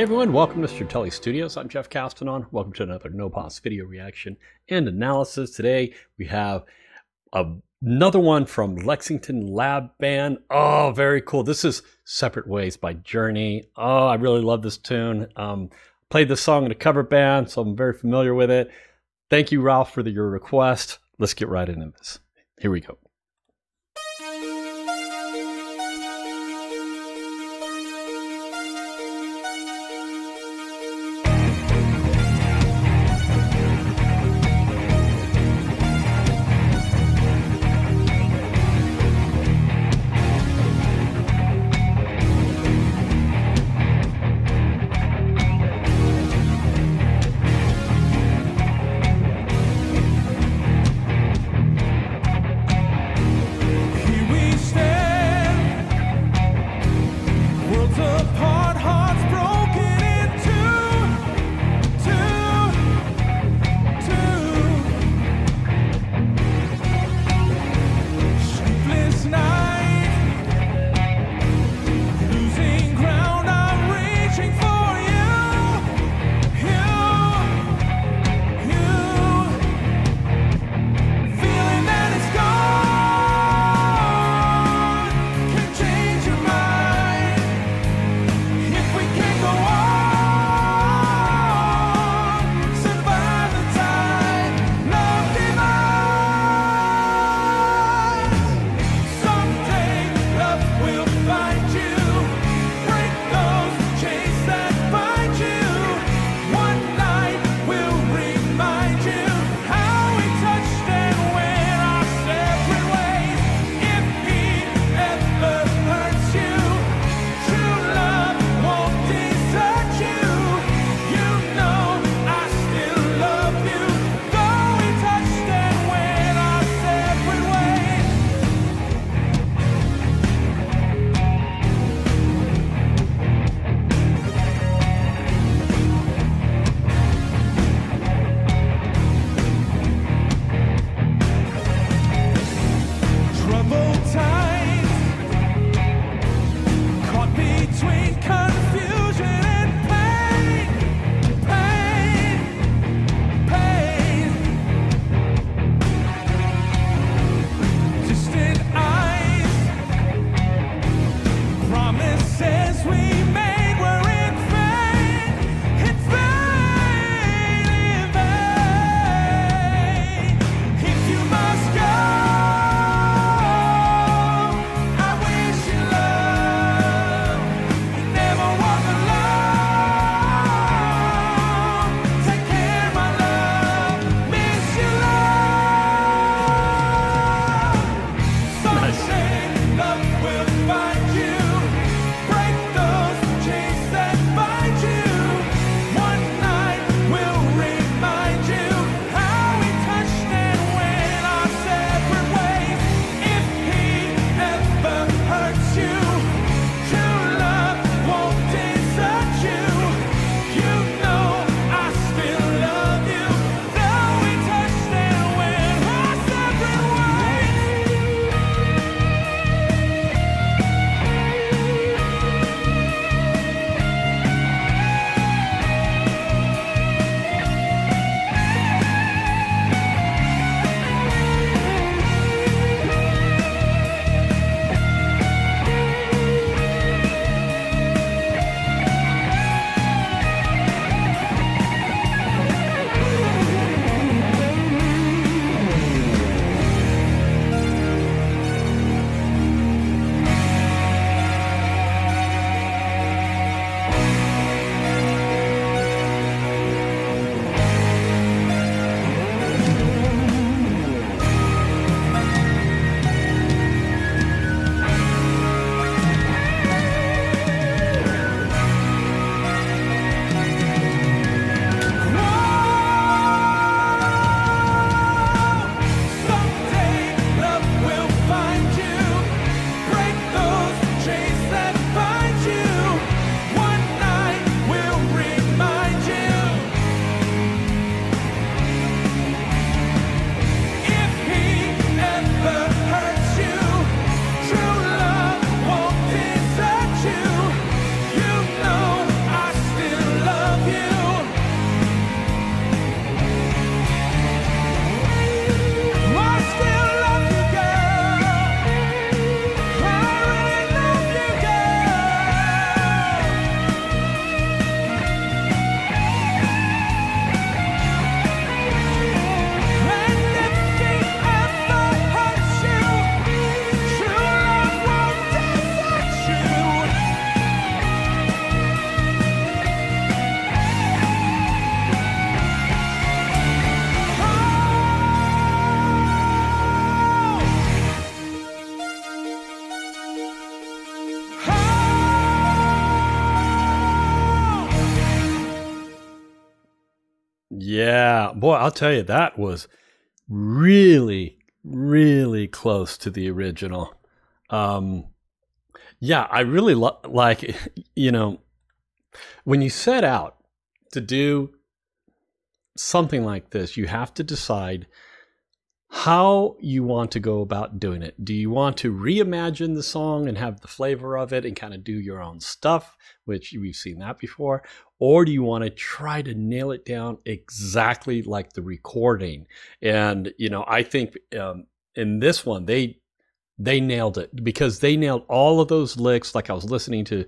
everyone, welcome to Stratele Studios. I'm Jeff Castanon. Welcome to another No Pause video reaction and analysis. Today we have another one from Lexington Lab Band. Oh, very cool. This is Separate Ways by Journey. Oh, I really love this tune. Played this song in a cover band, so I'm very familiar with it. Thank you, Ralph, for your request. Let's get right into this. Here we go. Yeah, boy, I'll tell you, that was really, really close to the original. Um, yeah, I really like, you know, when you set out to do something like this, you have to decide how you want to go about doing it. Do you want to reimagine the song and have the flavor of it and kind of do your own stuff, which we've seen that before? Or do you want to try to nail it down exactly like the recording? And, you know, I think in this one, they nailed it, because they nailed all of those licks. Like, I was listening to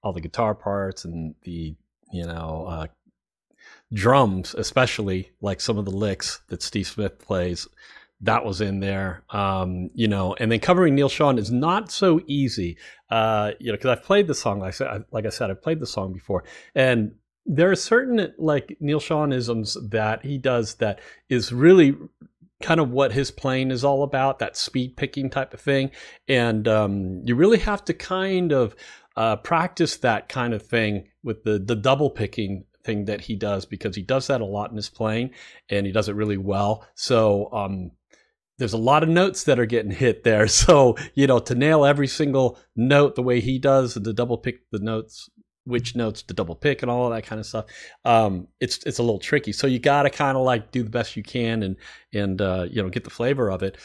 all the guitar parts and the, you know, drums, especially like some of the licks that Steve Smith plays. That was in there, you know, and then covering Neal Schon is not so easy, you know, because I've played the song. Like I said, I've played the song before, and there are certain like Neal Schon-isms that he does that is really kind of what his playing is all about, that speed picking type of thing, and you really have to kind of practice that kind of thing with the double picking thing that he does, because he does that a lot in his playing, and he does it really well. So there's a lot of notes that are getting hit there. So, you know, to nail every single note the way he does, and to double pick the notes, which notes to double pick and all of that kind of stuff, it's a little tricky. So you got to kind of like do the best you can and you know, get the flavor of it.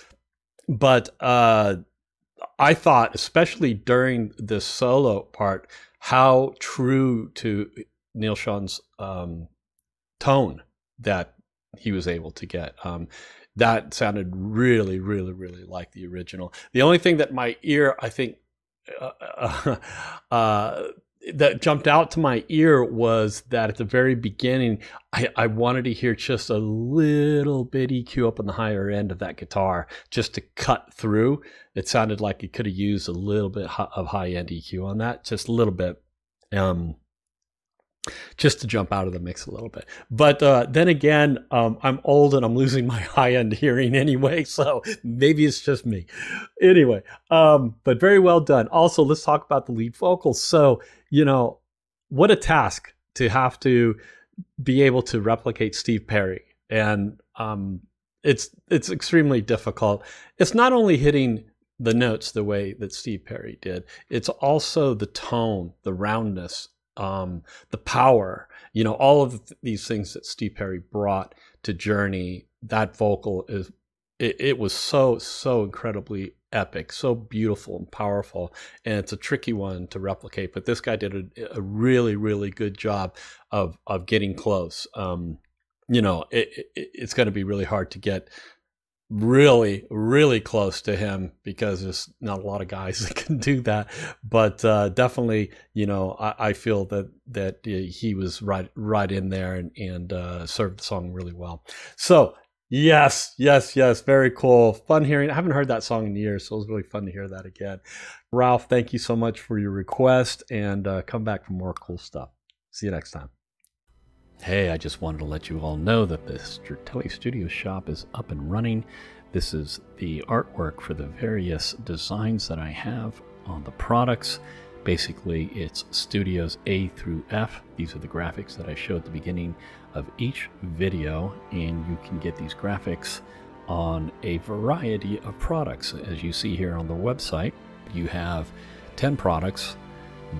But I thought, especially during this solo part, how true to Neal Schon's tone that he was able to get. That sounded really, really, really like the original. The only thing that my ear, I think, that jumped out to my ear was that at the very beginning, I wanted to hear just a little bit EQ up on the higher end of that guitar, just to cut through. It sounded like it could have used a little bit of high-end EQ on that, just a little bit. Just to jump out of the mix a little bit. But then again, I'm old and I'm losing my high-end hearing anyway, so maybe it's just me. Anyway, but very well done. Also, let's talk about the lead vocals. So, you know, what a task to have to be able to replicate Steve Perry. And it's extremely difficult. It's not only hitting the notes the way that Steve Perry did, it's also the tone, the roundness, the power, you know, all of these things that Steve Perry brought to Journey. That vocal is, it was so incredibly epic, so beautiful and powerful, and it's a tricky one to replicate, but this guy did a really, really good job of getting close. You know, it's going to be really hard to get really, really close to him, because there's not a lot of guys that can do that. But definitely, you know, I feel that he was right in there and served the song really well. So yes, very cool, fun hearing. I haven't heard that song in years, so it was really fun to hear that again. Ralph, thank you so much for your request, and come back for more cool stuff. See you next time. Hey, I just wanted to let you all know that the Stratele Studio Shop is up and running. This is the artwork for the various designs that I have on the products. Basically, it's studios A through F. These are the graphics that I show at the beginning of each video, and you can get these graphics on a variety of products. As you see here on the website, you have 10 products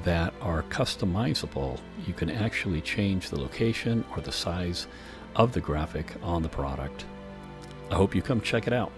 that are customizable. You can actually change the location or the size of the graphic on the product. I hope you come check it out.